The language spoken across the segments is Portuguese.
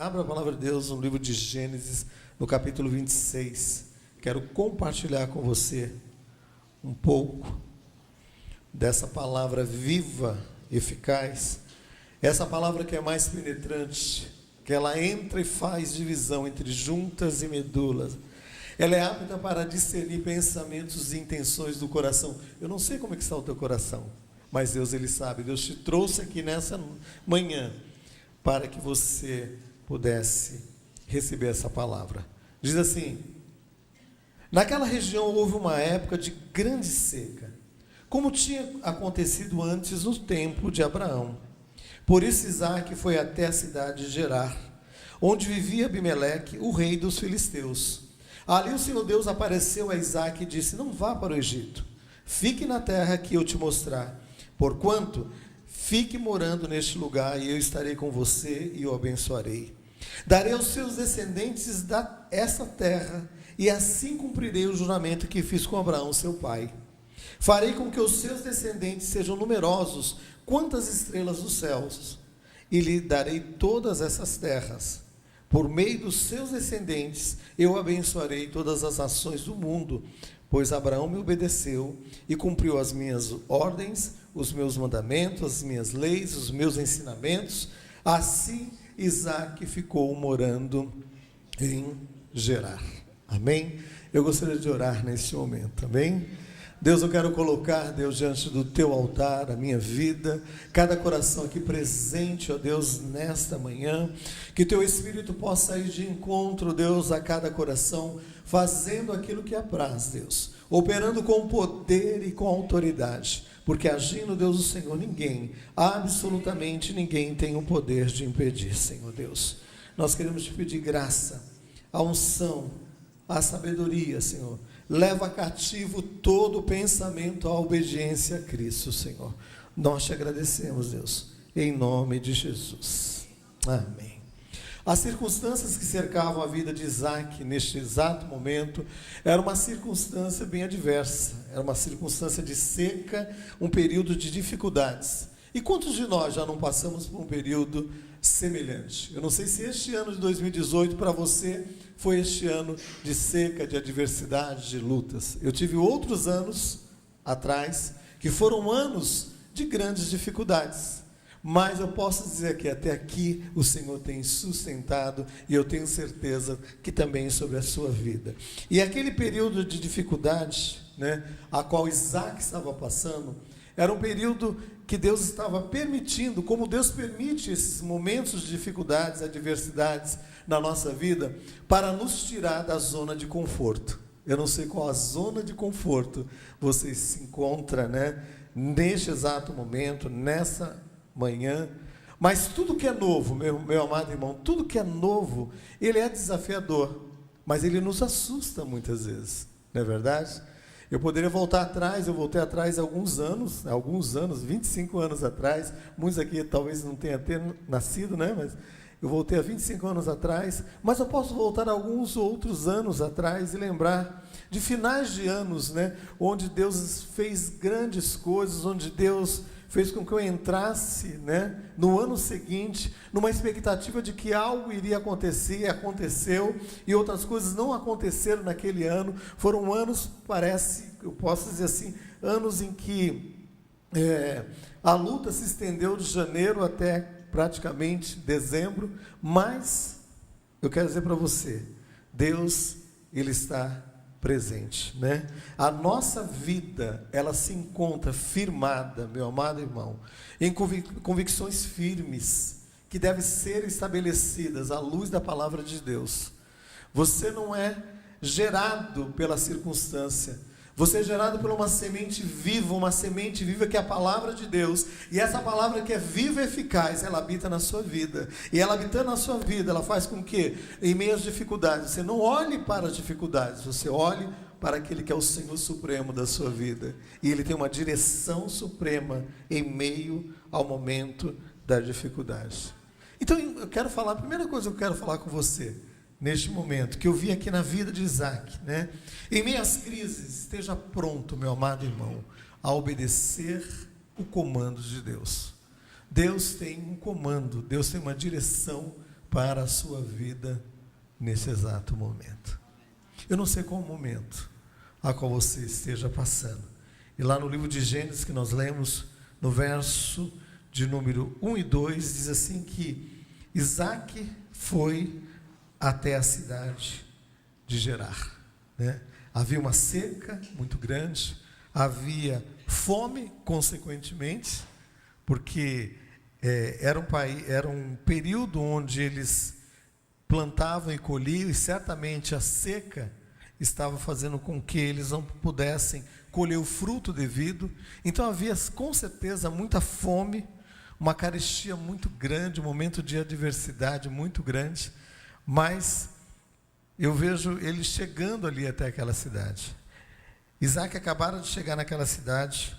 Abra a palavra de Deus no livro de Gênesis, no capítulo 26. Quero compartilhar com você um pouco dessa palavra viva, eficaz. Essa palavra que é mais penetrante, que ela entra e faz divisão entre juntas e medulas. Ela é apta para discernir pensamentos e intenções do coração. Eu não sei como é que está o teu coração, mas Deus, Ele sabe. Deus te trouxe aqui nessa manhã para que você pudesse receber essa palavra. Diz assim: naquela região houve uma época de grande seca, como tinha acontecido antes no tempo de Abraão. Por isso Isaque foi até a cidade de Gerar, onde vivia Abimeleque, o rei dos filisteus. Ali o Senhor Deus apareceu a Isaque e disse: não vá para o Egito, fique na terra que eu te mostrar, porquanto fique morando neste lugar, e eu estarei com você e o abençoarei. Darei aos seus descendentes essa terra, e assim cumprirei o juramento que fiz com Abraão, seu pai. Farei com que os seus descendentes sejam numerosos quantas estrelas dos céus, e lhe darei todas essas terras. Por meio dos seus descendentes, eu abençoarei todas as nações do mundo, pois Abraão me obedeceu e cumpriu as minhas ordens, os meus mandamentos, as minhas leis, os meus ensinamentos. Assim, Isaque ficou morando em Gerar. Amém? Eu gostaria de orar neste momento, amém? Deus, eu quero colocar, Deus, diante do teu altar, a minha vida, cada coração aqui presente, ó Deus, nesta manhã, que teu Espírito possa ir de encontro, Deus, a cada coração, fazendo aquilo que apraz, Deus, operando com poder e com autoridade, porque agindo, Deus, o Senhor, ninguém, absolutamente ninguém tem o poder de impedir, Senhor Deus. Nós queremos te pedir graça, a unção, a sabedoria, Senhor. Leva cativo todo o pensamento à obediência a Cristo, Senhor. Nós te agradecemos, Deus, em nome de Jesus. Amém. As circunstâncias que cercavam a vida de Isaque neste exato momento era uma circunstância bem adversa, era uma circunstância de seca, um período de dificuldades. E quantos de nós já não passamos por um período semelhante? Eu não sei se este ano de 2018 para você foi este ano de seca, de adversidade, de lutas. Eu tive outros anos atrás que foram anos de grandes dificuldades. Mas eu posso dizer que até aqui o Senhor tem sustentado, e eu tenho certeza que também sobre a sua vida. E aquele período de dificuldade, a qual Isaque estava passando, era um período que Deus estava permitindo, como Deus permite esses momentos de dificuldades, adversidades na nossa vida, para nos tirar da zona de conforto. Eu não sei qual a zona de conforto você se encontra, neste exato momento, nessa manhã, mas tudo que é novo, meu amado irmão, tudo que é novo, ele é desafiador, mas ele nos assusta muitas vezes, não é verdade? Eu poderia voltar atrás, eu voltei atrás há alguns anos, 25 anos atrás, muitos aqui talvez não tenham até nascido, mas eu voltei há 25 anos atrás, mas eu posso voltar a alguns outros anos atrás e lembrar de finais de anos, onde Deus fez grandes coisas, onde Deus fez com que eu entrasse, no ano seguinte, numa expectativa de que algo iria acontecer, e aconteceu, e outras coisas não aconteceram naquele ano. Foram anos, eu posso dizer assim, anos em que a luta se estendeu de janeiro até praticamente dezembro, mas eu quero dizer para você, Deus, Ele está presente, A nossa vida, ela se encontra firmada, meu amado irmão, em convicções firmes, que devem ser estabelecidas à luz da palavra de Deus. Você não é gerado pela circunstância, você é gerado por uma semente viva que é a palavra de Deus, e essa palavra que é viva e eficaz, ela habita na sua vida, e ela habitando na sua vida, ela faz com que, em meio às dificuldades, você não olhe para as dificuldades, você olhe para aquele que é o Senhor Supremo da sua vida, e Ele tem uma direção suprema em meio ao momento da dificuldade. Então, a primeira coisa que eu quero falar com você, neste momento, que eu vi aqui na vida de Isaque, em meio às crises, esteja pronto, meu amado irmão, a obedecer o comando de Deus. Deus tem um comando, Deus tem uma direção para a sua vida nesse exato momento. Eu não sei qual o momento a qual você esteja passando. E lá no livro de Gênesis que nós lemos, no verso de número 1 e 2, diz assim que Isaac foi até a cidade de Gerar, né? Havia uma seca muito grande, havia fome, consequentemente, porque era um período onde eles plantavam e colhiam, e certamente a seca estava fazendo com que eles não pudessem colher o fruto devido. Então havia com certeza muita fome, uma carestia muito grande, um momento de adversidade muito grande, mas eu vejo eles chegando ali até aquela cidade. Isaac acabara de chegar naquela cidade,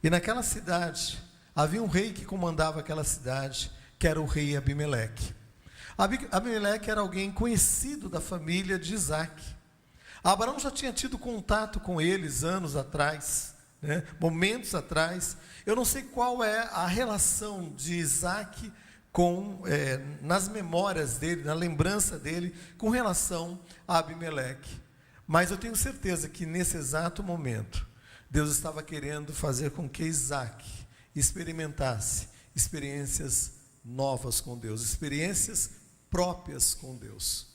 e naquela cidade havia um rei que comandava aquela cidade, que era o rei Abimeleque. Abimeleque era alguém conhecido da família de Isaac. Abraão já tinha tido contato com eles anos atrás, né? Momentos atrás. Eu não sei qual é a relação de Isaac nas memórias dele, na lembrança dele, com relação a Abimeleque. Mas eu tenho certeza que nesse exato momento, Deus estava querendo fazer com que Isaac experimentasse experiências novas com Deus, experiências próprias com Deus.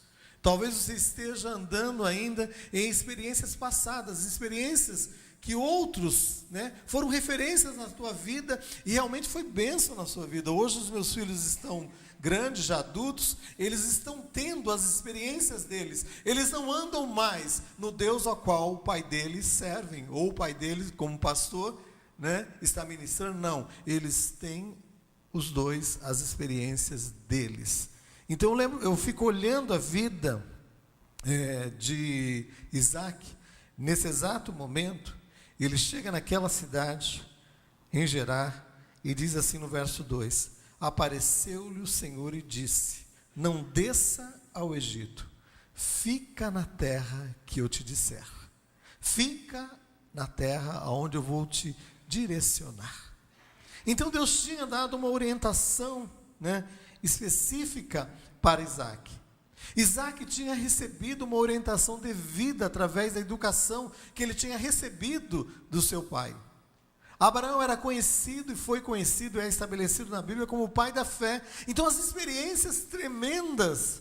Talvez você esteja andando ainda em experiências passadas, experiências que outros, foram referências na tua vida e realmente foi bênção na sua vida. Hoje os meus filhos estão grandes, já adultos, eles estão tendo as experiências deles. Eles não andam mais no Deus ao qual o pai deles servem, ou o pai deles, como pastor, está ministrando. Não, eles têm os dois as experiências deles. Então eu fico olhando a vida de Isaac. Nesse exato momento, ele chega naquela cidade, em Gerar, e diz assim no verso 2: apareceu-lhe o Senhor e disse: não desça ao Egito, fica na terra que eu te disser, fica na terra aonde eu vou te direcionar. Então Deus tinha dado uma orientação, específica para Isaac. Isaac tinha recebido uma orientação devida através da educação que ele tinha recebido do seu pai. Abraão era conhecido e foi conhecido, é estabelecido na Bíblia como o pai da fé. Então as experiências tremendas,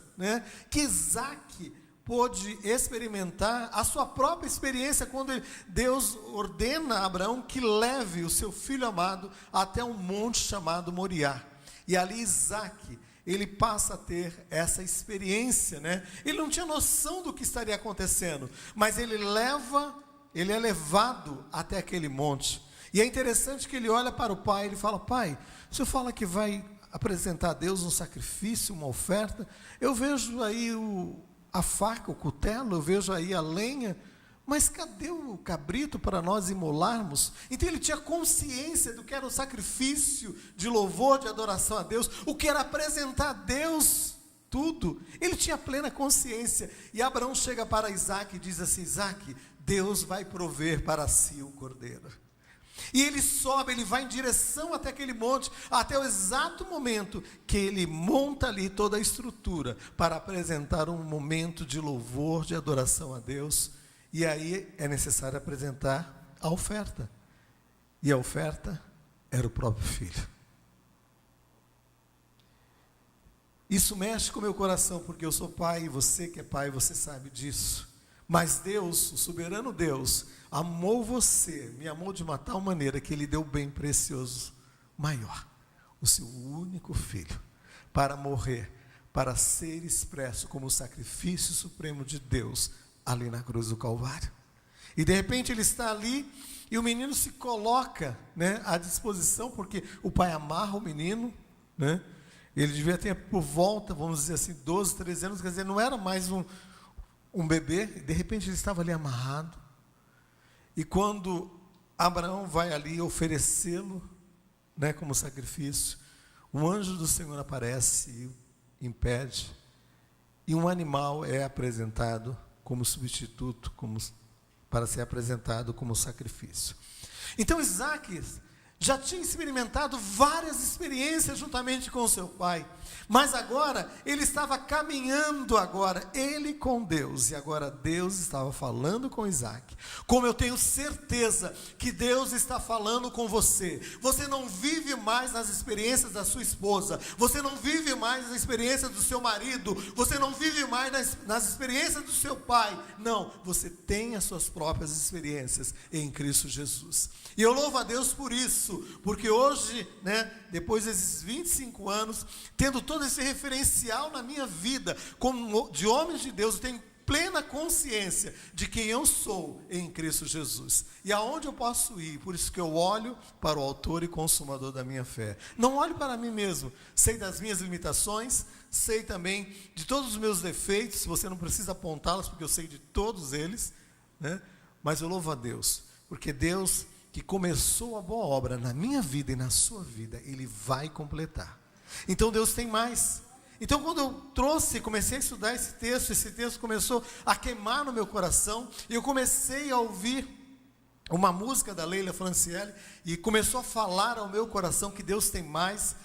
que Isaac pôde experimentar, a sua própria experiência, quando Deus ordena a Abraão que leve o seu filho amado até um monte chamado Moriá. E ali Isaac, ele passa a ter essa experiência, Ele não tinha noção do que estaria acontecendo, mas ele é levado até aquele monte. E é interessante que ele olha para o pai, ele fala: pai, o senhor fala que vai apresentar a Deus um sacrifício, uma oferta, eu vejo aí a faca, o cutelo, eu vejo aí a lenha, mas cadê o cabrito para nós imolarmos? Então ele tinha consciência do que era o sacrifício de louvor, de adoração a Deus, o que era apresentar a Deus tudo. Ele tinha plena consciência. E Abraão chega para Isaac e diz assim: Isaac, Deus vai prover para si o cordeiro. E ele sobe, ele vai em direção até aquele monte, até o exato momento que ele monta ali toda a estrutura para apresentar um momento de louvor, de adoração a Deus. E aí é necessário apresentar a oferta. E a oferta era o próprio filho. Isso mexe com o meu coração, porque eu sou pai, e você que é pai, você sabe disso. Mas Deus, o soberano Deus, amou você, me amou de uma tal maneira que Ele deu o bem precioso maior, o seu único filho, para morrer, para ser expresso como o sacrifício supremo de Deus, ali na cruz do Calvário. E de repente ele está ali, e o menino se coloca, à disposição, porque o pai amarra o menino, ele devia ter por volta, vamos dizer assim, 12, 13 anos, quer dizer, não era mais um bebê, de repente ele estava ali amarrado, e quando Abraão vai ali oferecê-lo, como sacrifício, um anjo do Senhor aparece e impede, e um animal é apresentado como substituto, para ser apresentado como sacrifício. Então Isaac já tinha experimentado várias experiências juntamente com o seu pai, mas agora ele estava caminhando agora, ele com Deus, e agora Deus estava falando com Isaac. Como eu tenho certeza que Deus está falando com você. Você não vive mais nas experiências da sua esposa, você não vive mais nas experiências do seu marido, você não vive mais nas experiências do seu pai. Não, você tem as suas próprias experiências em Cristo Jesus. E eu louvo a Deus por isso, porque hoje, depois desses 25 anos, tendo todo esse referencial na minha vida, como de homens de Deus, eu tenho plena consciência de quem eu sou em Cristo Jesus, e aonde eu posso ir. Por isso que eu olho para o autor e consumador da minha fé, não olho para mim mesmo. Sei das minhas limitações, sei também de todos os meus defeitos, você não precisa apontá-los, porque eu sei de todos eles, mas eu louvo a Deus, porque Deus que começou a boa obra na minha vida e na sua vida, Ele vai completar. Então Deus tem mais. Então quando eu comecei a estudar esse texto começou a queimar no meu coração, e eu comecei a ouvir uma música da Leila Franciele, e começou a falar ao meu coração que Deus tem mais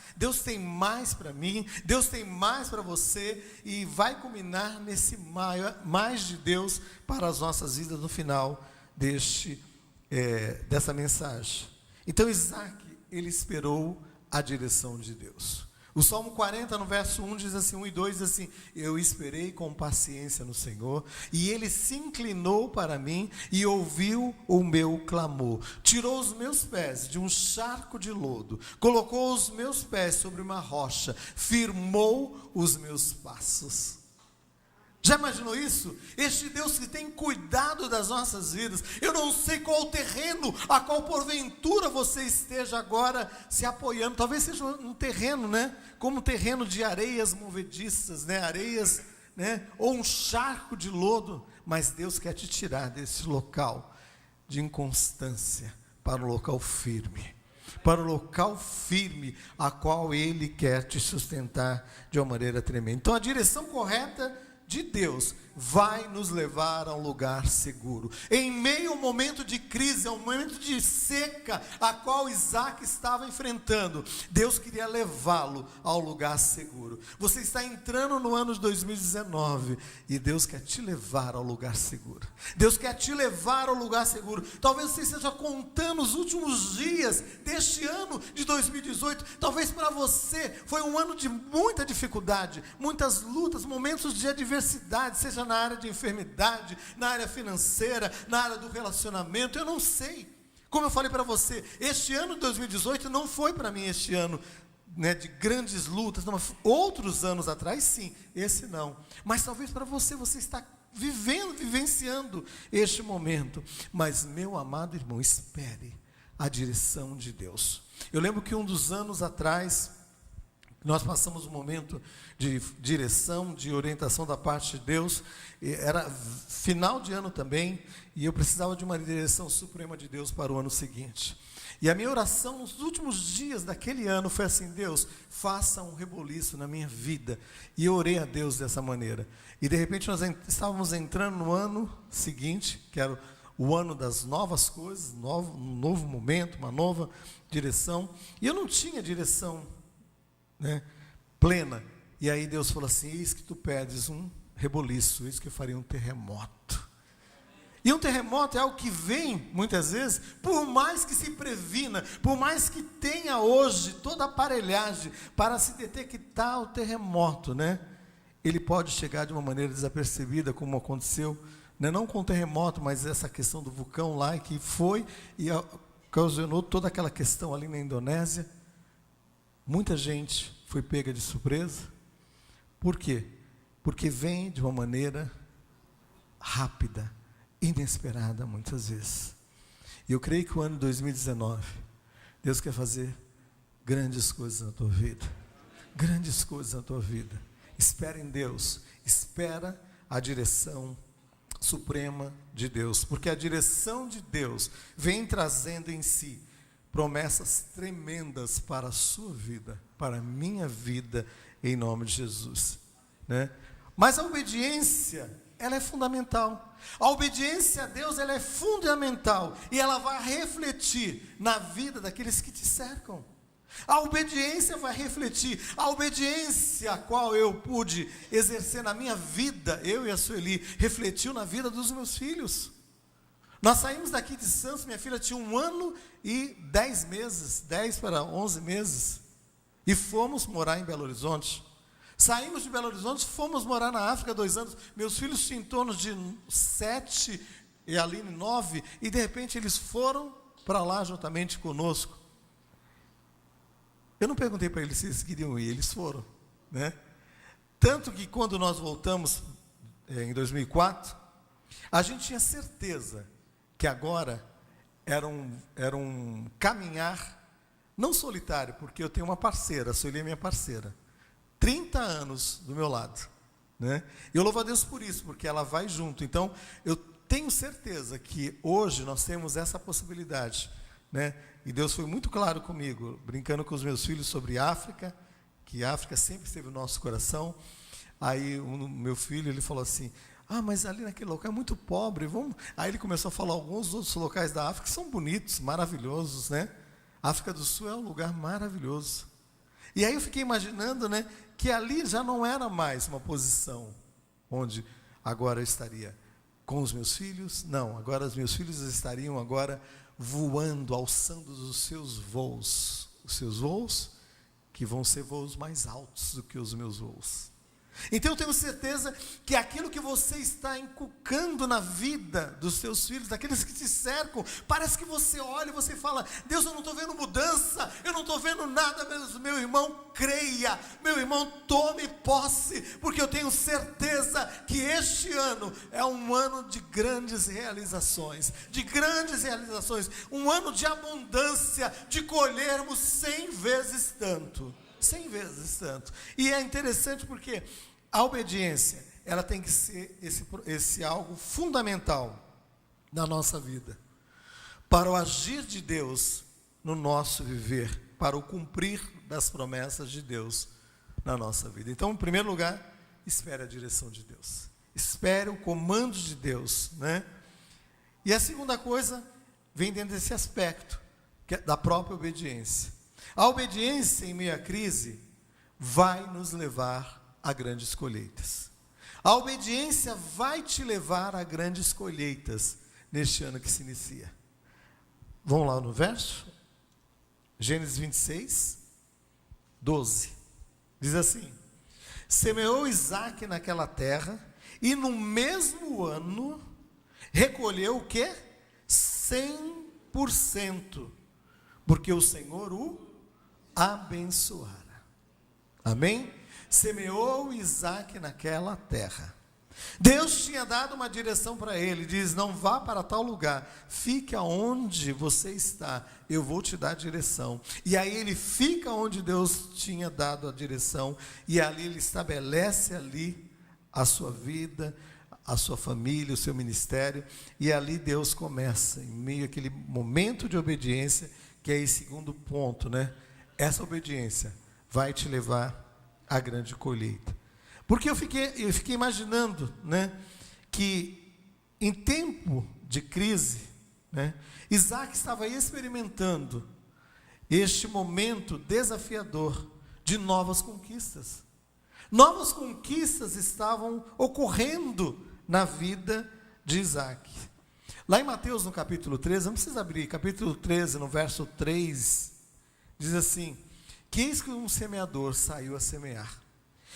para mim, Deus tem mais para você, e vai culminar nesse mais de Deus para as nossas vidas no final dessa mensagem. Então Isaac, ele esperou a direção de Deus. O Salmo 40, no verso 1, diz assim, 1 e 2, diz assim: eu esperei com paciência no Senhor, e Ele se inclinou para mim, e ouviu o meu clamor. Tirou os meus pés de um charco de lodo, colocou os meus pés sobre uma rocha, firmou os meus passos. Já imaginou isso? Este Deus que tem cuidado das nossas vidas. Eu não sei qual o terreno a qual porventura você esteja agora se apoiando. Talvez seja um terreno, como um terreno de areias movediças, areias, ou um charco de lodo. Mas Deus quer te tirar desse local de inconstância para o local firme. Para o local firme a qual Ele quer te sustentar de uma maneira tremenda. Então a direção correta de Deus vai nos levar a um lugar seguro. Em meio ao momento de crise, ao momento de seca, a qual Isaac estava enfrentando, Deus queria levá-lo ao lugar seguro. Você está entrando no ano de 2019, e Deus quer te levar ao lugar seguro. Deus quer te levar ao lugar seguro. Talvez você esteja contando os últimos dias deste ano de 2018. Talvez para você foi um ano de muita dificuldade, muitas lutas, momentos de adversidade, seja na área de enfermidade, na área financeira, na área do relacionamento. Eu não sei. Como eu falei para você, este ano de 2018 não foi para mim este ano de grandes lutas. Não, outros anos atrás sim, esse não. Mas talvez para você está vivenciando este momento. Mas meu amado irmão, espere a direção de Deus. Eu lembro que um dos anos atrás, nós passamos um momento de direção, de orientação da parte de Deus. Era final de ano também, e eu precisava de uma direção suprema de Deus para o ano seguinte. E a minha oração nos últimos dias daquele ano foi assim: Deus, faça um reboliço na minha vida. E eu orei a Deus dessa maneira. E de repente nós estávamos entrando no ano seguinte, que era o ano das novas coisas, um novo momento, uma nova direção. E eu não tinha direção plena. E aí Deus falou assim: eis que tu pedes um reboliço, eis que eu faria um terremoto. E um terremoto é algo que vem, muitas vezes, por mais que se previna, por mais que tenha hoje toda a aparelhagem para se detectar o terremoto, ele pode chegar de uma maneira desapercebida, como aconteceu, não com o terremoto, mas essa questão do vulcão lá, que foi e ocasionou toda aquela questão ali na Indonésia. Muita gente foi pega de surpresa. Por quê? Porque vem de uma maneira rápida, inesperada muitas vezes. E eu creio que o ano de 2019, Deus quer fazer grandes coisas na tua vida. Grandes coisas na tua vida. Espera em Deus. Espera a direção suprema de Deus. Porque a direção de Deus vem trazendo em si promessas tremendas para a sua vida, para a minha vida, em nome de Jesus. Mas a obediência ela é fundamental. A obediência a Deus, ela é fundamental. E ela vai refletir na vida daqueles que te cercam. A obediência vai refletir. A obediência a qual eu pude exercer na minha vida, eu e a Sueli, refletiu na vida dos meus filhos. Nós saímos daqui de Santos, minha filha tinha 1 ano e 10 meses, 10 para 11 meses, e fomos morar em Belo Horizonte. Saímos de Belo Horizonte, fomos morar na África 2 anos, meus filhos tinham em torno de 7 e a Aline 9, e de repente eles foram para lá juntamente conosco. Eu não perguntei para eles se eles queriam ir, eles foram, né? Tanto que quando nós voltamos em 2004, a gente tinha certeza que agora era um caminhar, não solitário, porque eu tenho uma parceira, a Sueli é minha parceira, 30 anos do meu lado, né? Eu louvo a Deus por isso, porque ela vai junto. Então, eu tenho certeza que hoje nós temos essa possibilidade, né? E Deus foi muito claro comigo, brincando com os meus filhos sobre África, que a África sempre esteve no nosso coração. Aí o meu filho, ele falou assim: mas ali naquele local é muito pobre, vamos... Aí ele começou a falar alguns outros locais da África que são bonitos, maravilhosos, né? A África do Sul é um lugar maravilhoso. E aí eu fiquei imaginando, né, que ali já não era mais uma posição onde agora eu estaria com os meus filhos. Não, agora os meus filhos estariam agora voando, alçando os seus voos que vão ser voos mais altos do que os meus voos. Então eu tenho certeza que aquilo que você está inculcando na vida dos seus filhos, daqueles que te cercam, parece que você olha e você fala: Deus, eu não estou vendo mudança, eu não estou vendo nada, meu irmão, creia, meu irmão, tome posse, porque eu tenho certeza que este ano é um ano de grandes realizações, um ano de abundância, de colhermos 100 vezes tanto. 100 vezes tanto. E é interessante porque a obediência, ela tem que ser esse algo fundamental na nossa vida, para o agir de Deus no nosso viver, para o cumprir das promessas de Deus na nossa vida. Então, em primeiro lugar, espere a direção de Deus, espere o comando de Deus, né? E a segunda coisa vem dentro desse aspecto, que é da própria obediência. A obediência em meio à crise vai nos levar a grandes colheitas. A obediência vai te levar a grandes colheitas neste ano que se inicia. Vamos lá no verso? Gênesis 26, 12. Diz assim: semeou Isaque naquela terra, e no mesmo ano recolheu o quê? 100%, porque o Senhor o abençoara. Amém? Semeou Isaque naquela terra. Deus tinha dado uma direção para ele, diz: não vá para tal lugar, fique aonde você está, eu vou te dar a direção. E aí ele fica onde Deus tinha dado a direção, e ali ele estabelece ali a sua vida, a sua família, o seu ministério, e ali Deus começa, em meio àquele momento de obediência, que é esse segundo ponto, né? Essa obediência vai te levar à grande colheita. Porque eu fiquei imaginando, né, que em tempo de crise, né, Isaque estava experimentando este momento desafiador de novas conquistas. Novas conquistas estavam ocorrendo na vida de Isaque. Lá em Mateus, no capítulo 13, não precisa abrir, capítulo 13, no verso 3, diz assim: que eis que um semeador saiu a semear,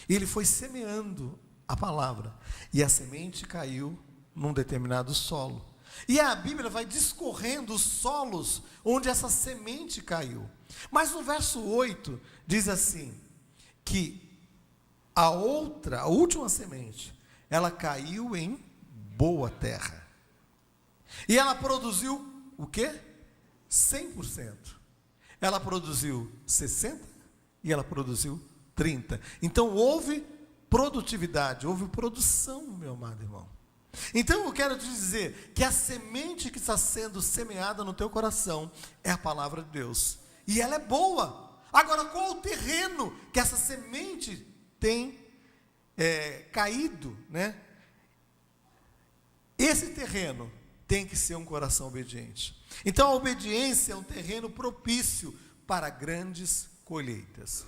e ele foi semeando a palavra, e a semente caiu num determinado solo. E a Bíblia vai discorrendo os solos onde essa semente caiu. Mas no verso 8, diz assim, que a última semente, ela caiu em boa terra. E ela produziu o quê? 100%. Ela produziu 60% e ela produziu 30%. Então houve produtividade, houve produção, meu amado irmão. Então eu quero te dizer que a semente que está sendo semeada no teu coração é a palavra de Deus. E ela é boa. Agora, qual o terreno que essa semente tem caído, né? esse terreno tem que ser um coração obediente. Então a obediência é um terreno propício para grandes colheitas.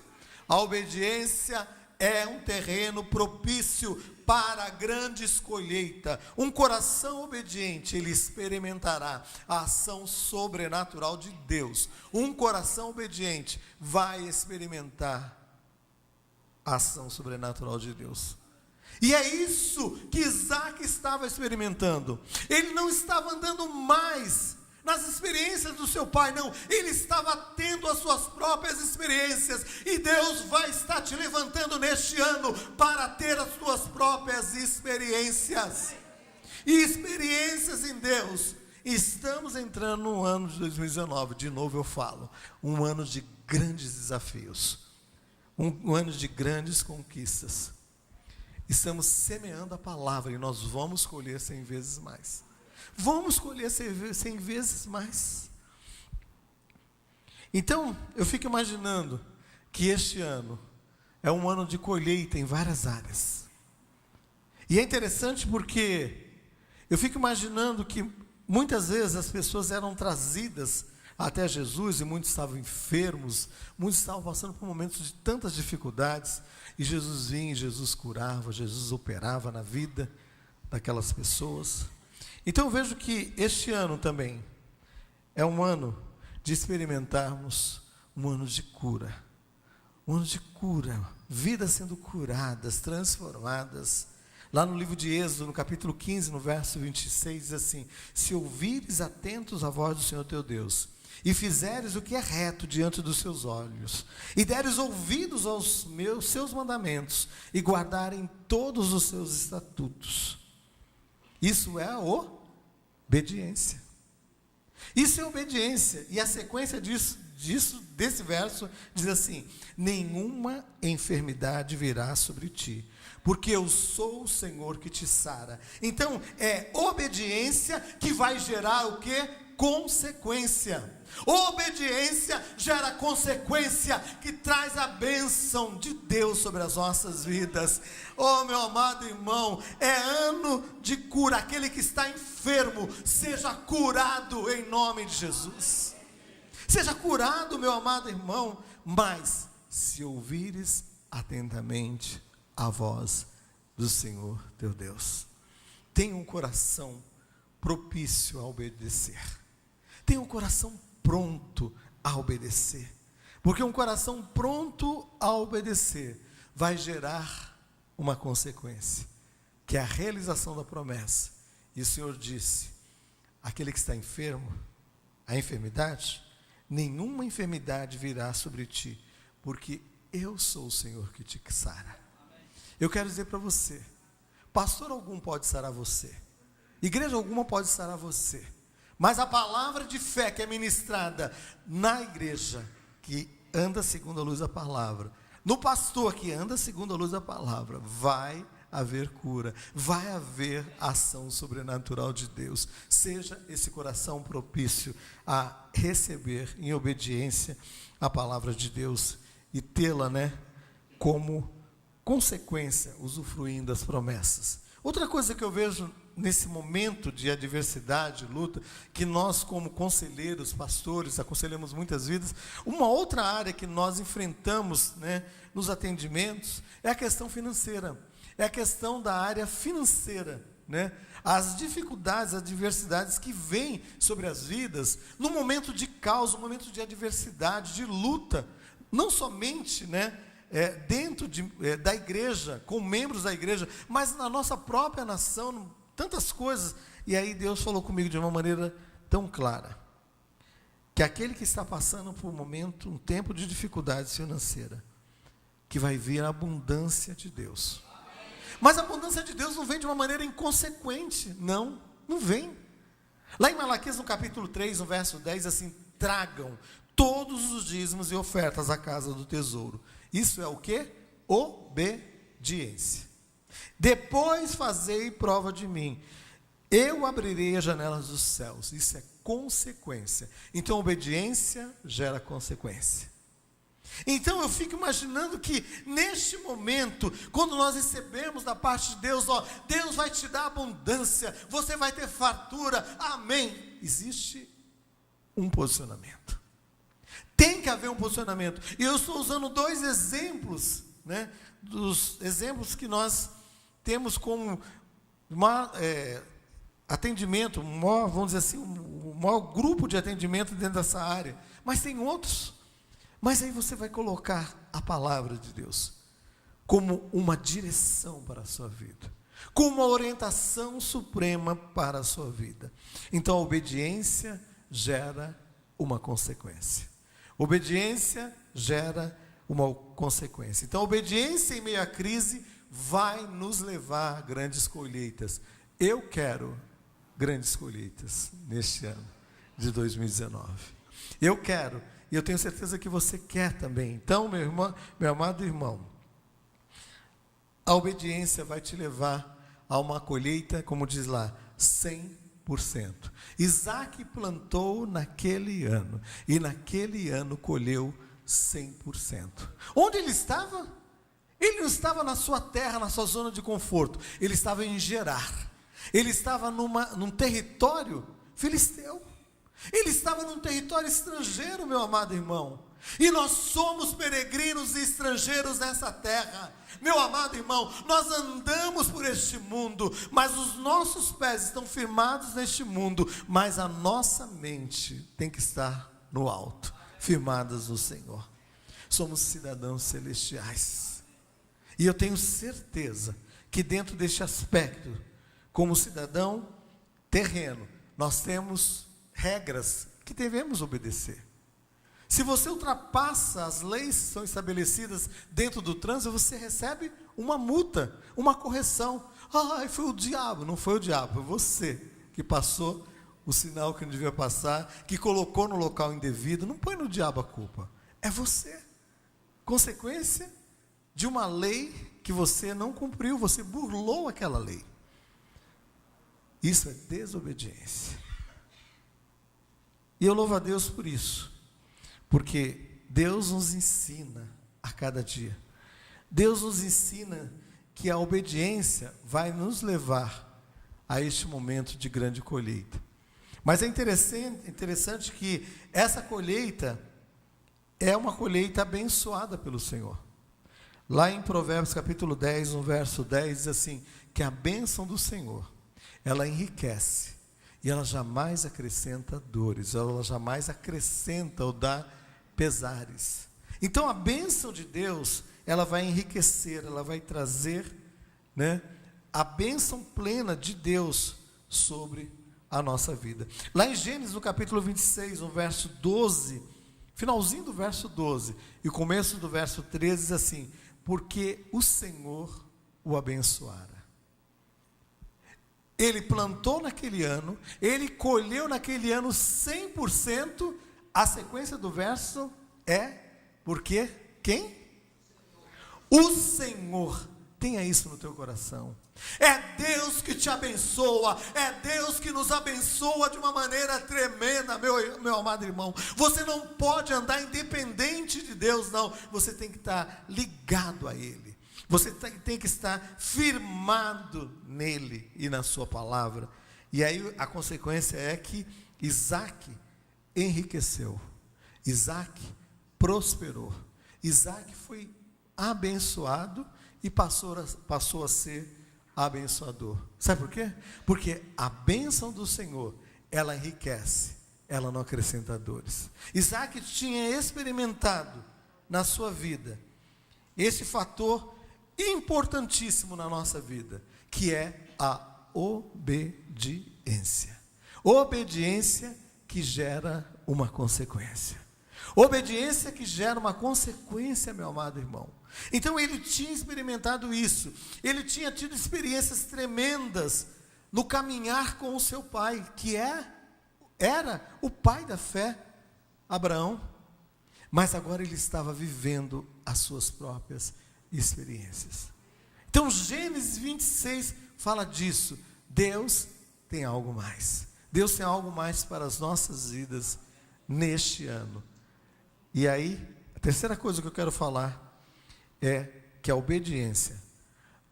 A obediência é um terreno propício para grandes colheitas. Um coração obediente, ele experimentará a ação sobrenatural de Deus. Um coração obediente vai experimentar a ação sobrenatural de Deus. E é isso que Isaac estava experimentando. Ele não estava andando mais nas experiências do seu pai, não. Ele estava tendo as suas próprias experiências. E Deus vai estar te levantando neste ano para ter as suas próprias experiências. E experiências em Deus. Estamos entrando no ano de 2019, de novo eu falo, um ano de grandes desafios, um ano de grandes conquistas. Estamos semeando a palavra e nós vamos colher 100 vezes mais. Vamos colher 100 vezes mais. Então, eu fico imaginando que este ano é um ano de colheita em várias áreas. E é interessante porque eu fico imaginando que muitas vezes as pessoas eram trazidas até Jesus, e muitos estavam enfermos, muitos estavam passando por momentos de tantas dificuldades, e Jesus vinha, Jesus curava, Jesus operava na vida daquelas pessoas. Então eu vejo que este ano também é um ano de experimentarmos um ano de cura, vidas sendo curadas, transformadas. Lá no livro de Êxodo, no capítulo 15, no verso 26, diz assim: se ouvires atentos a voz do Senhor teu Deus, e fizeres o que é reto diante dos seus olhos, e deres ouvidos aos seus mandamentos, e guardarem todos os seus estatutos. Isso é a obediência. Isso é obediência. E a sequência desse verso diz assim: nenhuma enfermidade virá sobre ti, porque eu sou o Senhor que te sara. Então, é obediência que vai gerar o quê? Consequência. Obediência gera consequência, que traz a bênção de Deus sobre as nossas vidas. Oh, meu amado irmão, é ano de cura. Aquele que está enfermo, seja curado em nome de Jesus. Seja curado, meu amado irmão, mas se ouvires atentamente a voz do Senhor teu Deus. Tenha um coração propício a obedecer. Tenha um coração pronto a obedecer. Porque um coração pronto a obedecer vai gerar uma consequência, que é a realização da promessa. E o Senhor disse: aquele que está enfermo, a enfermidade, nenhuma enfermidade virá sobre ti, porque eu sou o Senhor que te sara. Eu quero dizer para você, pastor algum pode sarar você, igreja alguma pode sarar você, mas a palavra de fé que é ministrada na igreja, que anda segundo a luz da palavra, no pastor que anda segundo a luz da palavra, vai haver cura, vai haver ação sobrenatural de Deus. Seja esse coração propício a receber em obediência a palavra de Deus e tê-la, como consequência, usufruindo das promessas. Outra coisa que eu vejo nesse momento de adversidade, luta, que nós como conselheiros, pastores, aconselhamos muitas vidas, uma outra área que nós enfrentamos, nos atendimentos, é a questão financeira, é a questão da área financeira, as dificuldades, as adversidades que vêm sobre as vidas, no momento de caos, no momento de adversidade, de luta, não somente, dentro da igreja, com membros da igreja, mas na nossa própria nação, tantas coisas. E aí Deus falou comigo de uma maneira tão clara, que aquele que está passando por um tempo de dificuldade financeira, que vai vir a abundância de Deus. Mas a abundância de Deus não vem de uma maneira inconsequente, não vem. Lá em Malaquias, no capítulo 3, no verso 10, assim: tragam todos os dízimos e ofertas à casa do tesouro. Isso é o quê? Obediência. Depois fazei prova de mim, eu abrirei as janelas dos céus. Isso é consequência. Então obediência gera consequência. Então eu fico imaginando que neste momento, quando nós recebemos da parte de Deus, Deus vai te dar abundância, você vai ter fartura, amém. Existe um posicionamento. Tem que haver um posicionamento. E eu estou usando 2 exemplos, né, dos exemplos que nós temos como atendimento, vamos dizer assim, o maior grupo de atendimento dentro dessa área. Mas tem outros. Mas aí você vai colocar a palavra de Deus como uma direção para a sua vida, como uma orientação suprema para a sua vida. Então a obediência gera uma consequência. Obediência gera uma consequência. Então a obediência em meio à crise vai nos levar a grandes colheitas. Eu quero grandes colheitas neste ano de 2019. Eu quero. E eu tenho certeza que você quer também. Então, meu amado irmão, a obediência vai te levar a uma colheita, como diz lá, 100%. Isaac plantou naquele ano, e naquele ano colheu 100%. Onde ele estava? Ele não estava na sua terra, na sua zona de conforto. Ele estava em Gerar. Ele estava num território filisteu. Ele estava num território estrangeiro, meu amado irmão. E nós somos peregrinos e estrangeiros nessa terra. Meu amado irmão, nós andamos por este mundo, mas os nossos pés estão firmados neste mundo, mas a nossa mente tem que estar no alto, firmadas no Senhor. Somos cidadãos celestiais. E eu tenho certeza que dentro deste aspecto, como cidadão terreno, nós temos regras que devemos obedecer. Se você ultrapassa as leis que são estabelecidas dentro do trânsito, você recebe uma multa, uma correção. Foi o diabo. Não foi o diabo, foi você que passou o sinal que não devia passar, que colocou no local indevido. Não põe no diabo a culpa, é você. Consequência de uma lei que você não cumpriu, você burlou aquela lei. Isso é desobediência. E eu louvo a Deus por isso, porque Deus nos ensina a cada dia. Deus nos ensina que a obediência vai nos levar a este momento de grande colheita. Mas é interessante que essa colheita é uma colheita abençoada pelo Senhor. Lá em Provérbios capítulo 10, no verso 10, diz assim, que a bênção do Senhor, ela enriquece. E ela jamais acrescenta dores, ela jamais acrescenta ou dá pesares. Então a bênção de Deus, ela vai enriquecer, ela vai trazer, né, a bênção plena de Deus sobre a nossa vida. Lá em Gênesis, no capítulo 26, no verso 12, finalzinho do verso 12, e o começo do verso 13, diz assim, porque o Senhor o abençoara. Ele plantou naquele ano, ele colheu naquele ano 100%, a sequência do verso é, porque quem? O Senhor. Tenha isso no teu coração. É Deus que te abençoa, é Deus que nos abençoa de uma maneira tremenda, meu amado irmão. Você não pode andar independente de Deus, não. Você tem que estar ligado a Ele. Você tem que estar firmado nele e na sua palavra. E aí a consequência é que Isaac enriqueceu. Isaac prosperou. Isaac foi abençoado e passou a ser abençoador. Sabe por quê? Porque a bênção do Senhor, ela enriquece, ela não acrescenta dores. Isaac tinha experimentado na sua vida esse fator importantíssimo na nossa vida, que é a obediência. Obediência que gera uma consequência. Obediência que gera uma consequência, meu amado irmão. Então ele tinha experimentado isso. Ele tinha tido experiências tremendas no caminhar com o seu pai, que era o pai da fé, Abraão. Mas agora ele estava vivendo as suas próprias experiências. Então Gênesis 26 fala disso. Deus tem algo mais. Deus tem algo mais para as nossas vidas neste ano. E aí terceira coisa que eu quero falar é que a obediência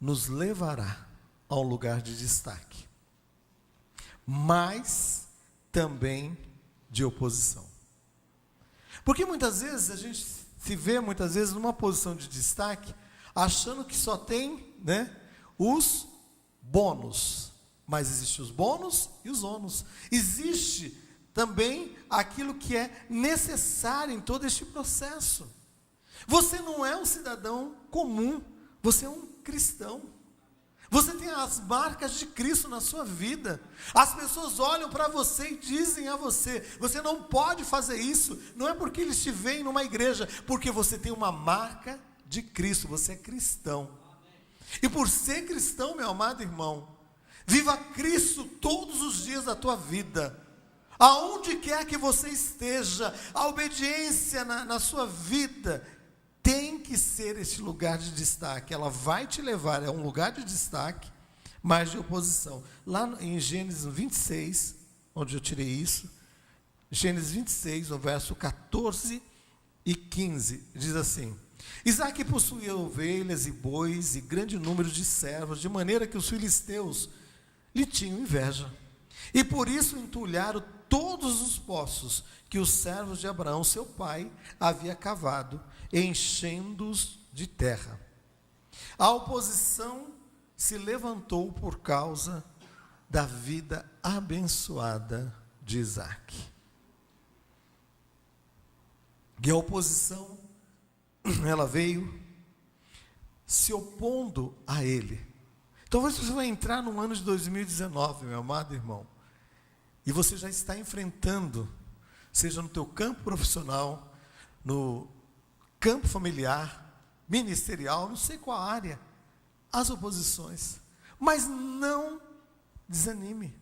nos levará a um lugar de destaque, mas também de oposição. Porque muitas vezes a gente se vê numa posição de destaque, achando que só tem, os bônus. Mas existem os bônus e os ônus. Existe também aquilo que é necessário em todo este processo. Você não é um cidadão comum, você é um cristão. Você tem as marcas de Cristo na sua vida. As pessoas olham para você e dizem a você: você não pode fazer isso. Não é porque eles te veem numa igreja, porque você tem uma marca de Cristo, você é cristão. E por ser cristão, meu amado irmão, viva Cristo todos os dias da tua vida. Aonde quer que você esteja, a obediência na sua vida tem que ser esse lugar de destaque. Ela vai te levar a um lugar de destaque, mas de oposição. Lá em Gênesis 26, onde eu tirei isso, Gênesis 26, no verso 14 e 15, diz assim: Isaque possuía ovelhas e bois e grande número de servos, de maneira que os filisteus lhe tinham inveja. E por isso entulharam todos os poços que os servos de Abraão, seu pai, havia cavado, enchendo-os de terra. A oposição se levantou por causa da vida abençoada de Isaque. E a oposição, ela veio se opondo a ele. Talvez você vai entrar no ano de 2019, meu amado irmão, e você já está enfrentando, seja no teu campo profissional, no campo familiar, ministerial, não sei qual área, as oposições. Mas não desanime.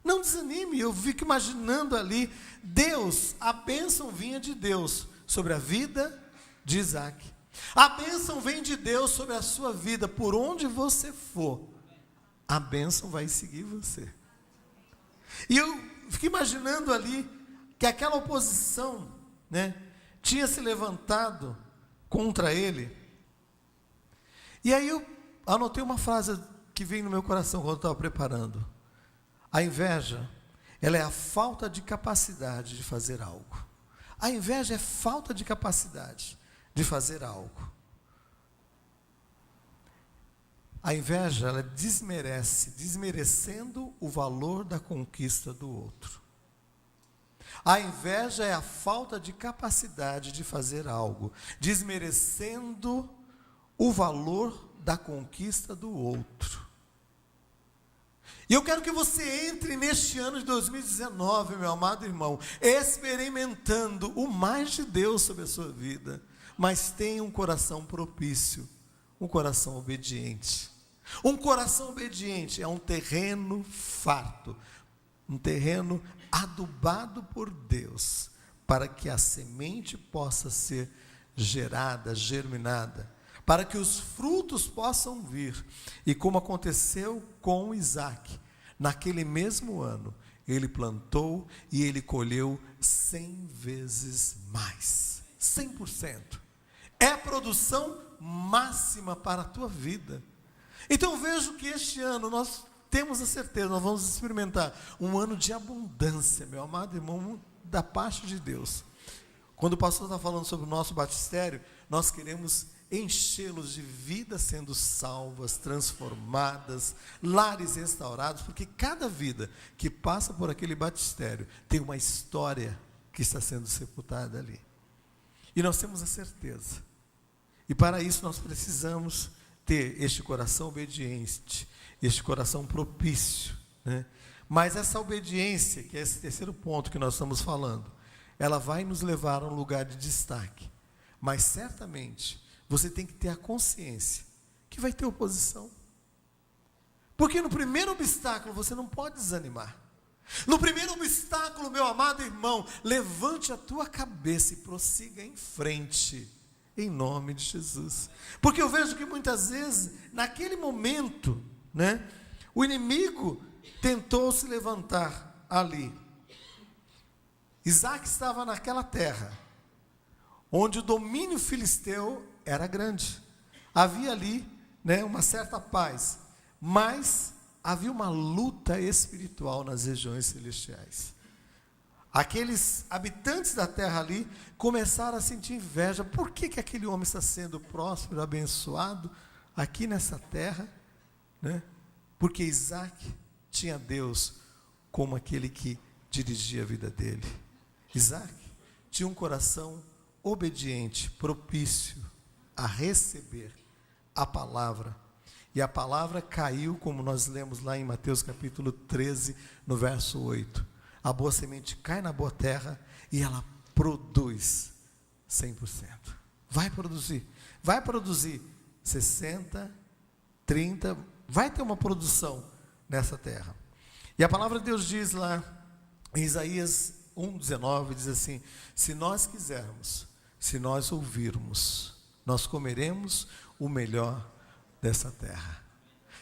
Não desanime. Eu fico imaginando ali, Deus, a bênção vinha de Deus sobre a vida de Isaque. A bênção vem de Deus sobre a sua vida, por onde você for, a bênção vai seguir você. E eu fico imaginando ali, que aquela oposição, tinha se levantado contra ele. E aí eu anotei uma frase que veio no meu coração quando eu estava preparando. A inveja, ela é a falta de capacidade de fazer algo. A inveja é falta de capacidade de fazer algo. A inveja, ela desmerece, desmerecendo o valor da conquista do outro. A inveja é a falta de capacidade de fazer algo, desmerecendo o valor da conquista do outro. E eu quero que você entre neste ano de 2019, meu amado irmão, experimentando o mais de Deus sobre a sua vida, mas tenha um coração propício, um coração obediente. Um coração obediente é um terreno farto, um terreno adubado por Deus, para que a semente possa ser gerada, germinada, para que os frutos possam vir. E como aconteceu com Isaque, naquele mesmo ano, ele plantou e ele colheu 100 vezes mais, 100%. É produção máxima para a tua vida. Então vejo que este ano nós temos a certeza, nós vamos experimentar um ano de abundância, meu amado irmão, da parte de Deus. Quando o pastor está falando sobre o nosso batistério, nós queremos enchê-los de vidas sendo salvas, transformadas, lares restaurados, porque cada vida que passa por aquele batistério tem uma história que está sendo sepultada ali. E nós temos a certeza. E para isso nós precisamos ter este coração obediente, este coração propício, Mas essa obediência, que é esse terceiro ponto que nós estamos falando, ela vai nos levar a um lugar de destaque. Mas certamente você tem que ter a consciência que vai ter oposição. Porque no primeiro obstáculo você não pode desanimar. No primeiro obstáculo, meu amado irmão, levante a tua cabeça e prossiga em frente, em nome de Jesus. Porque eu vejo que muitas vezes, naquele momento, o inimigo tentou se levantar ali. Isaque estava naquela terra, onde o domínio filisteu era grande. Havia ali, né, uma certa paz, mas havia uma luta espiritual nas regiões celestiais. Aqueles habitantes da terra ali começaram a sentir inveja. Por que aquele homem está sendo próspero, abençoado aqui nessa terra, né? Porque Isaac tinha Deus como aquele que dirigia a vida dele. Isaac tinha um coração obediente, propício a receber a palavra. E a palavra caiu, como nós lemos lá em Mateus capítulo 13, no verso 8. A boa semente cai na boa terra e ela produz 100%. Vai produzir 60, 30, vai ter uma produção nessa terra. E a palavra de Deus diz lá em Isaías 1:19, diz assim: se nós quisermos, se nós ouvirmos, nós comeremos o melhor dessa terra.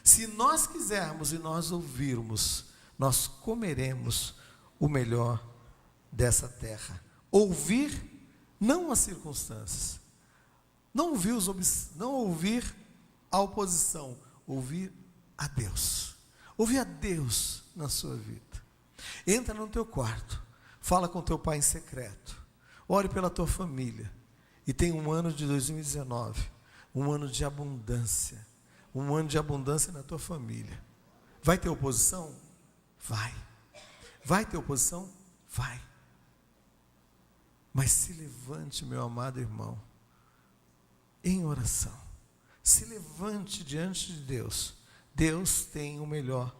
Se nós quisermos e nós ouvirmos, nós comeremos o melhor dessa terra. Ouvir não as circunstâncias, não ouvir a oposição, ouvir a Deus. Ouvir a Deus na sua vida. Entra no teu quarto, fala com teu pai em secreto, ore pela tua família, e tem um ano de 2019, um ano de abundância na tua família. Vai ter oposição? Vai. Vai ter oposição? Vai. Mas se levante, meu amado irmão, em oração. Se levante diante de Deus. Deus tem o melhor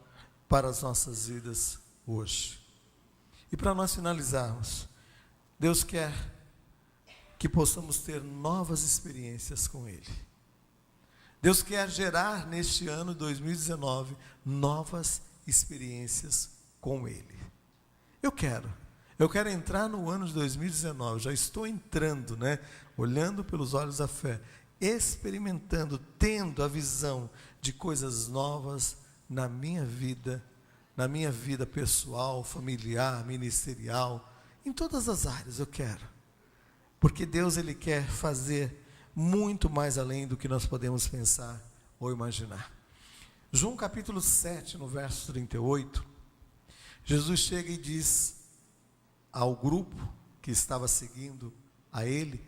para as nossas vidas hoje. E para nós finalizarmos, Deus quer que possamos ter novas experiências com Ele. Deus quer gerar neste ano 2019 novas experiências com Ele. Eu quero entrar no ano de 2019, já estou entrando, né? Olhando pelos olhos da fé, experimentando, tendo a visão de coisas novas na minha vida pessoal, familiar, ministerial, em todas as áreas eu quero. Porque Deus, Ele quer fazer muito mais além do que nós podemos pensar ou imaginar. João capítulo 7, no verso 38, Jesus chega e diz ao grupo que estava seguindo a Ele,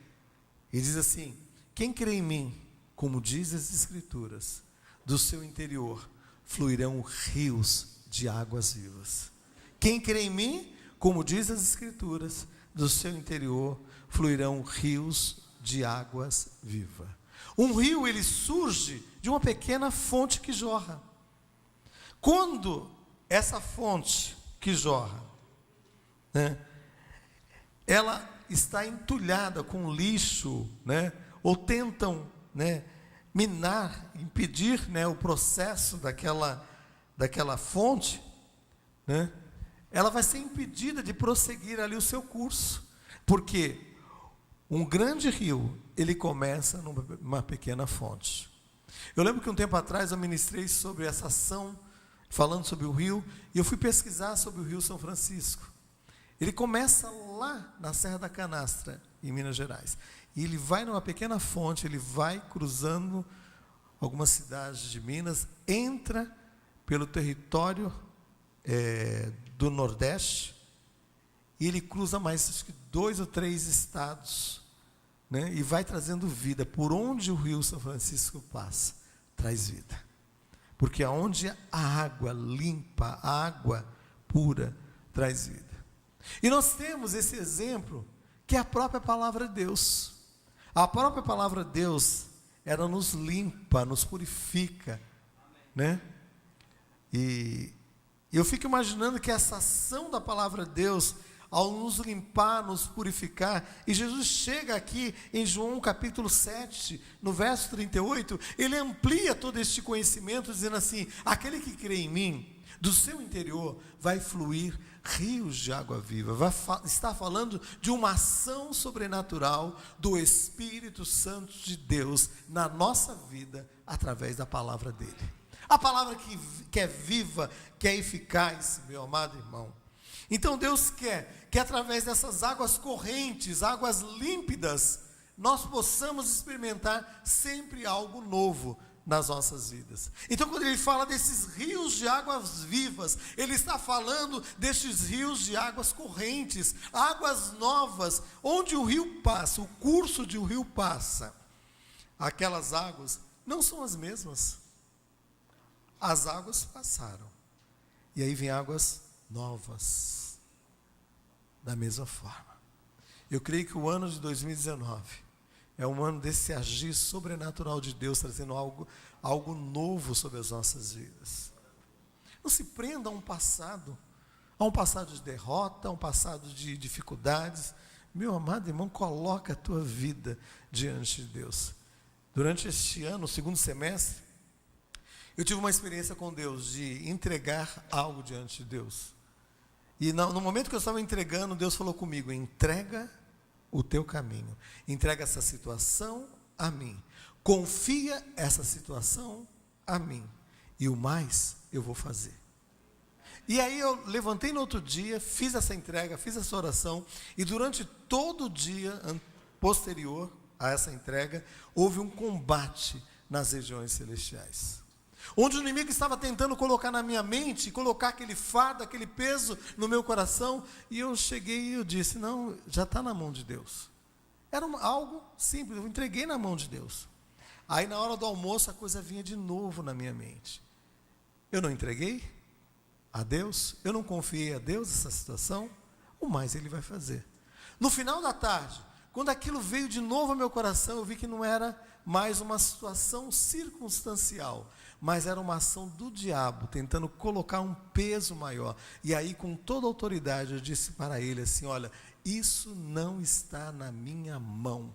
e diz assim: quem crê em mim, como diz as Escrituras, do seu interior fluirão rios de águas vivas. Quem crê em mim, como diz as Escrituras, do seu interior fluirão rios de águas vivas. Um rio, ele surge de uma pequena fonte que jorra. Quando essa fonte que jorra, né, ela está entulhada com lixo, né, ou tentam, né, minar, impedir, né, o processo daquela fonte, né, ela vai ser impedida de prosseguir ali o seu curso, porque um grande rio, ele começa numa pequena fonte. Eu lembro que um tempo atrás eu ministrei sobre essa ação, falando sobre o rio, e eu fui pesquisar sobre o Rio São Francisco. Ele começa lá na Serra da Canastra, em Minas Gerais, e ele vai numa pequena fonte, ele vai cruzando algumas cidades de Minas, entra pelo território do Nordeste, e ele cruza mais, acho que 2 ou 3 estados, né, e vai trazendo vida. Por onde o Rio São Francisco passa, traz vida. Porque aonde a água limpa, a água pura, traz vida. E nós temos esse exemplo, que é a própria palavra de Deus. A própria palavra de Deus, ela nos limpa, nos purifica, né? E eu fico imaginando que essa ação da palavra de Deus, ao nos limpar, nos purificar, e Jesus chega aqui em João capítulo 7, no verso 38, ele amplia todo este conhecimento, dizendo assim: aquele que crê em mim, do seu interior vai fluir rios de água viva. Está falando de uma ação sobrenatural do Espírito Santo de Deus na nossa vida, através da palavra dele. A palavra que é viva, que é eficaz, meu amado irmão. Então Deus quer que através dessas águas correntes, águas límpidas, nós possamos experimentar sempre algo novo nas nossas vidas. Então, quando ele fala desses rios de águas vivas, ele está falando destes rios de águas correntes, águas novas, onde o rio passa, o curso de um rio passa. Aquelas águas não são as mesmas. As águas passaram. E aí vem águas novas. Da mesma forma. Eu creio que o ano de 2019 é um ano desse agir sobrenatural de Deus, trazendo algo novo sobre as nossas vidas. Não se prenda a um passado de derrota, a um passado de dificuldades. Meu amado irmão, coloca a tua vida diante de Deus. Durante este ano, o segundo semestre, eu tive uma experiência com Deus, de entregar algo diante de Deus. E no momento que eu estava entregando, Deus falou comigo: entrega o teu caminho, entrega essa situação a mim, confia essa situação a mim, e o mais eu vou fazer. E aí eu levantei no outro dia, fiz essa entrega, fiz essa oração, e durante todo o dia posterior a essa entrega, houve um combate nas regiões celestiais, onde o inimigo estava tentando colocar na minha mente, colocar aquele fardo, aquele peso no meu coração, e eu cheguei e eu disse: não, já está na mão de Deus. Era algo simples, eu entreguei na mão de Deus. Aí na hora do almoço a coisa vinha de novo na minha mente. Eu não entreguei a Deus, eu não confiei a Deus essa situação, o mais Ele vai fazer. No final da tarde, quando aquilo veio de novo ao meu coração, eu vi que não era mais uma situação circunstancial, mas era uma ação do diabo, tentando colocar um peso maior. E aí, com toda a autoridade, eu disse para ele assim: olha, isso não está na minha mão.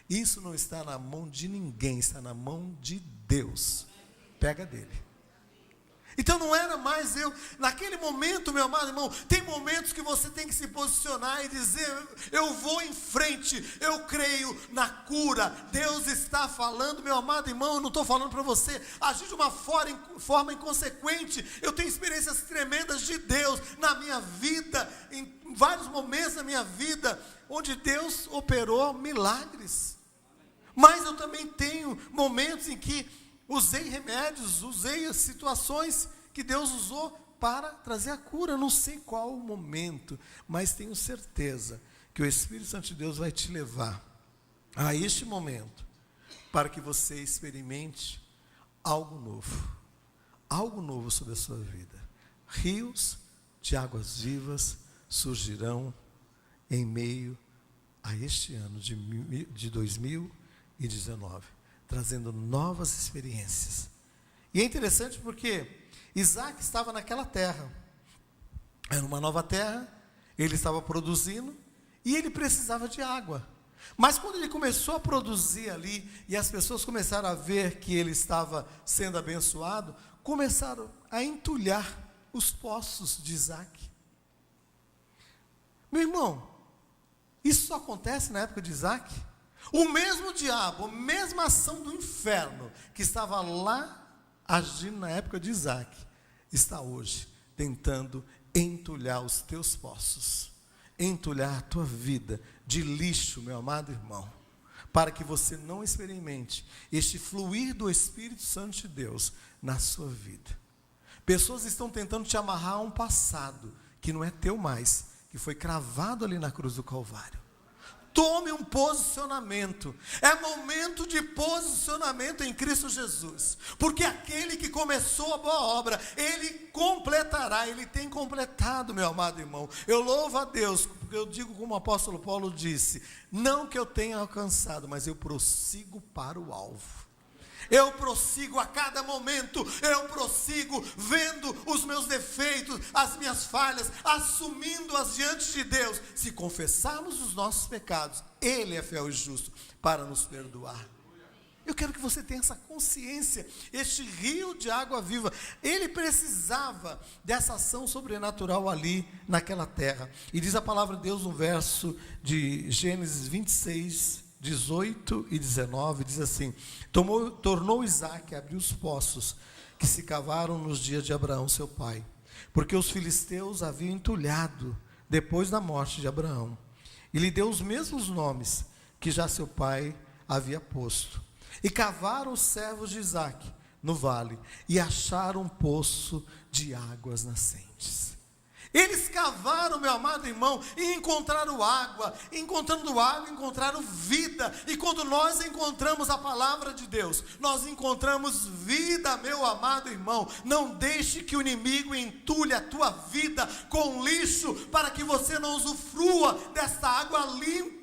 Isso não está na mão de ninguém, está na mão de Deus. Pega dele. Então não era mais eu, naquele momento, meu amado irmão, tem momentos que você tem que se posicionar e dizer: eu vou em frente, eu creio na cura, Deus está falando. Meu amado irmão, eu não estou falando para você agir de uma forma inconsequente. Eu tenho experiências tremendas de Deus na minha vida, em vários momentos da minha vida, onde Deus operou milagres. Mas eu também tenho momentos em que usei remédios, usei as situações que Deus usou para trazer a cura. Eu não sei qual o momento, mas tenho certeza que o Espírito Santo de Deus vai te levar a este momento, para que você experimente algo novo sobre a sua vida. Rios de águas vivas surgirão em meio a este ano de 2019. Trazendo novas experiências. E é interessante porque Isaac estava naquela terra. Era uma nova terra, ele estava produzindo e ele precisava de água. Mas quando ele começou a produzir ali, e as pessoas começaram a ver que ele estava sendo abençoado, começaram a entulhar os poços de Isaac. Meu irmão, isso só acontece na época de Isaac? O mesmo diabo, a mesma ação do inferno que estava lá agindo na época de Isaac, está hoje tentando entulhar os teus poços, entulhar a tua vida de lixo, meu amado irmão, para que você não experimente este fluir do Espírito Santo de Deus na sua vida. Pessoas estão tentando te amarrar a um passado que não é teu mais, que foi cravado ali na cruz do Calvário. Tome um posicionamento. É momento de posicionamento em Cristo Jesus. Porque aquele que começou a boa obra, Ele completará. Ele tem completado, meu amado irmão. Eu louvo a Deus, porque eu digo como o apóstolo Paulo disse: não que eu tenha alcançado, mas eu prossigo para o alvo. Eu prossigo a cada momento, eu prossigo vendo os meus defeitos, as minhas falhas, assumindo-as diante de Deus. Se confessarmos os nossos pecados, Ele é fiel e justo para nos perdoar. Eu quero que você tenha essa consciência. Este rio de água viva, ele precisava dessa ação sobrenatural ali naquela terra. E diz a palavra de Deus no verso de Gênesis 26, 18 e 19, diz assim: tornou Isaac a abrir os poços que se cavaram nos dias de Abraão seu pai, porque os filisteus haviam entulhado depois da morte de Abraão, e lhe deu os mesmos nomes que já seu pai havia posto. E cavaram os servos de Isaque no vale, e acharam um poço de águas nascentes. Eles cavaram, meu amado irmão, e encontraram água. Encontrando água, encontraram vida. E quando nós encontramos a palavra de Deus, nós encontramos vida, meu amado irmão. Não deixe que o inimigo entulhe a tua vida com lixo, para que você não usufrua desta água limpa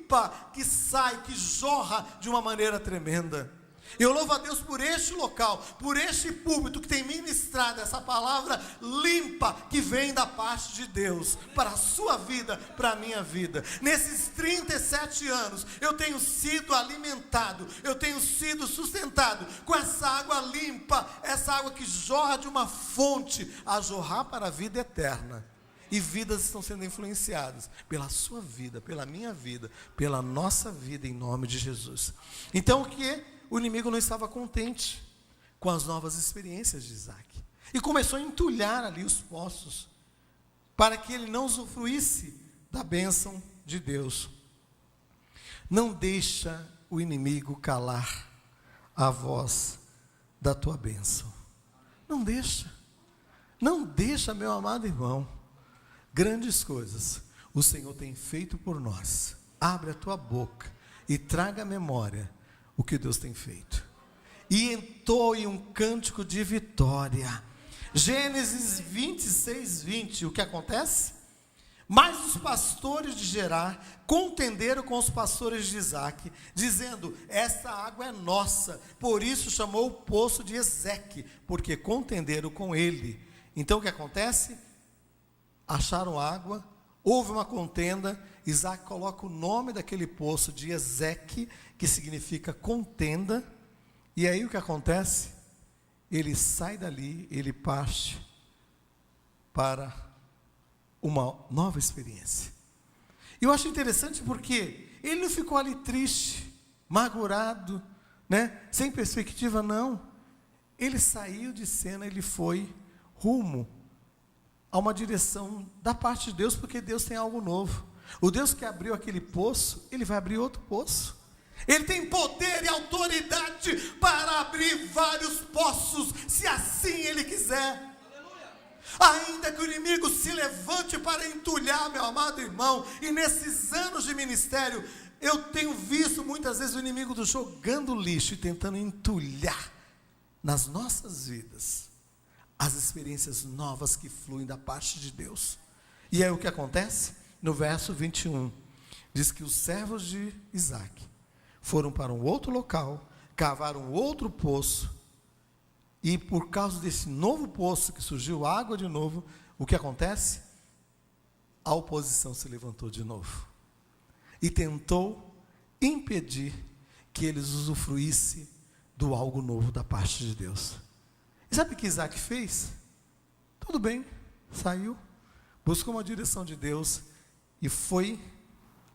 que sai, que jorra de uma maneira tremenda. Eu louvo a Deus por este local, por este púlpito que tem ministrado essa palavra limpa que vem da parte de Deus para a sua vida, para a minha vida. Nesses 37 anos eu tenho sido alimentado, eu tenho sido sustentado com essa água limpa, essa água que jorra de uma fonte a jorrar para a vida eterna. E vidas estão sendo influenciadas pela sua vida, pela minha vida, pela nossa vida, em nome de Jesus. Então o que? O inimigo não estava contente com as novas experiências de Isaque. E começou a entulhar ali os poços, para que ele não usufruísse da bênção de Deus. Não deixa o inimigo calar a voz da tua bênção. Não deixa. Não deixa, meu amado irmão. Grandes coisas o Senhor tem feito por nós. Abre a tua boca e traga à memória o que Deus tem feito. E entoe um cântico de vitória. Gênesis 26, 20. O que acontece? Mas os pastores de Gerar contenderam com os pastores de Isaque, dizendo: esta água é nossa. Por isso chamou o poço de Ezeque, porque contenderam com ele. Então o que acontece? Acharam água, houve uma contenda. Isaque coloca o nome daquele poço de Ezeque, que significa contenda. E aí o que acontece? Ele sai dali, ele parte para uma nova experiência. E eu acho interessante porque ele não ficou ali triste, magoado, sem perspectiva, não. Ele saiu de cena, ele foi rumo a uma direção da parte de Deus, porque Deus tem algo novo. O Deus que abriu aquele poço, ele vai abrir outro poço. Ele tem poder e autoridade para abrir vários poços, se assim ele quiser. Ainda que o inimigo se levante para entulhar, meu amado irmão, e nesses anos de ministério, eu tenho visto muitas vezes o inimigo jogando lixo e tentando entulhar nas nossas vidas as experiências novas que fluem da parte de Deus. E aí o que acontece? No verso 21, diz que os servos de Isaque foram para um outro local, cavaram outro poço, e por causa desse novo poço que surgiu água de novo, o que acontece? A oposição se levantou de novo e tentou impedir que eles usufruíssem do algo novo da parte de Deus. E sabe o que Isaque fez? Tudo bem, saiu, buscou uma direção de Deus e foi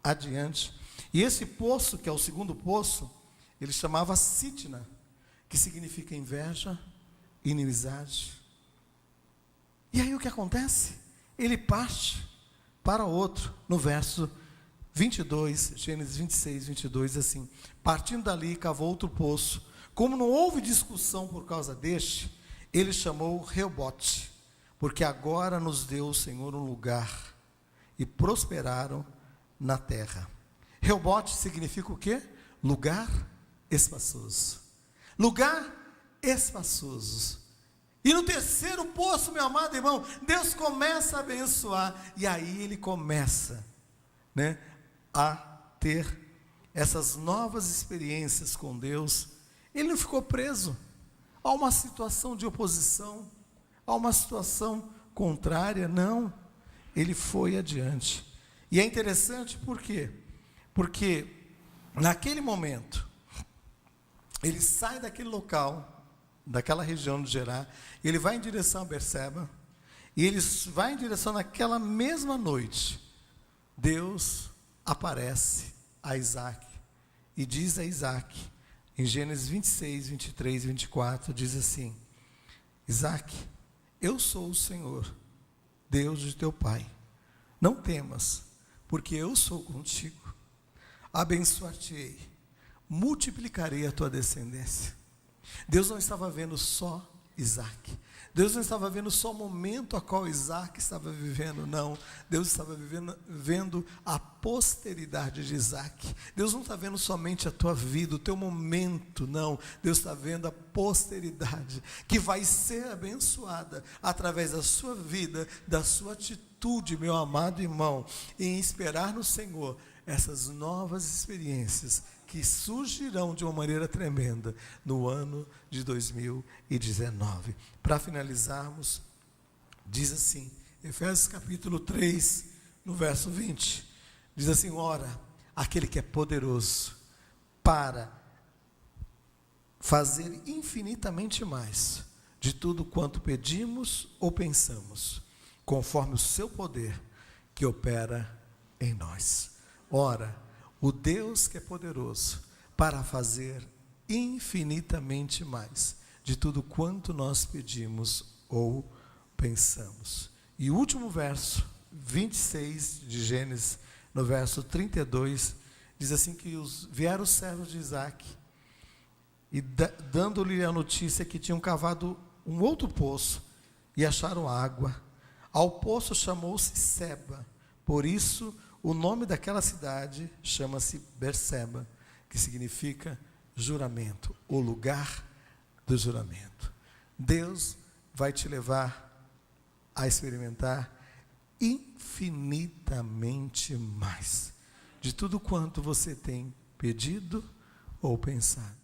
adiante. E esse poço, que é o segundo poço, ele chamava Sitna, que significa inveja, inimizade. E aí o que acontece? Ele parte para outro. No verso 22, Gênesis 26, 22, assim: partindo dali, cavou outro poço. Como não houve discussão por causa deste, ele chamou Reobote, porque agora nos deu o Senhor um lugar, e prosperaram na terra. Reobote significa o quê? Lugar espaçoso. Lugar espaçoso. E no terceiro poço, meu amado irmão, Deus começa a abençoar. E aí ele começa, a ter essas novas experiências com Deus. Ele não ficou preso a uma situação de oposição, a uma situação contrária, não. Ele foi adiante. E é interessante por quê? Porque naquele momento, ele sai daquele local, daquela região de Gerar, ele vai em direção a Berseba, e ele vai em direção naquela mesma noite, Deus aparece a Isaque, e diz a Isaque, em Gênesis 26, 23 e 24, diz assim: Isaque, eu sou o Senhor, Deus de teu pai, não temas, porque eu sou contigo. abençoar-te-ei, multiplicarei a tua descendência. Deus não estava vendo só Isaac. Deus não estava vendo só o momento a qual Isaac estava vivendo, não. Deus estava vendo a posteridade de Isaac. Deus não está vendo somente a tua vida, o teu momento, não. Deus está vendo a posteridade, que vai ser abençoada através da sua vida, da sua atitude, meu amado irmão, em esperar no Senhor essas novas experiências que surgirão de uma maneira tremenda no ano de 2019. Para finalizarmos, diz assim, Efésios capítulo 3, no verso 20, diz assim: ora, aquele que é poderoso para fazer infinitamente mais de tudo quanto pedimos ou pensamos, conforme o seu poder que opera em nós. Ora, o Deus que é poderoso para fazer infinitamente mais de tudo quanto nós pedimos ou pensamos. E o último verso, 26 de Gênesis, no verso 32, diz assim que vieram os servos de Isaac e dando-lhe a notícia que tinham cavado um outro poço e acharam água. Ao poço chamou-se Seba, por isso o nome daquela cidade chama-se Berseba, que significa juramento, o lugar do juramento. Deus vai te levar a experimentar infinitamente mais de tudo quanto você tem pedido ou pensado.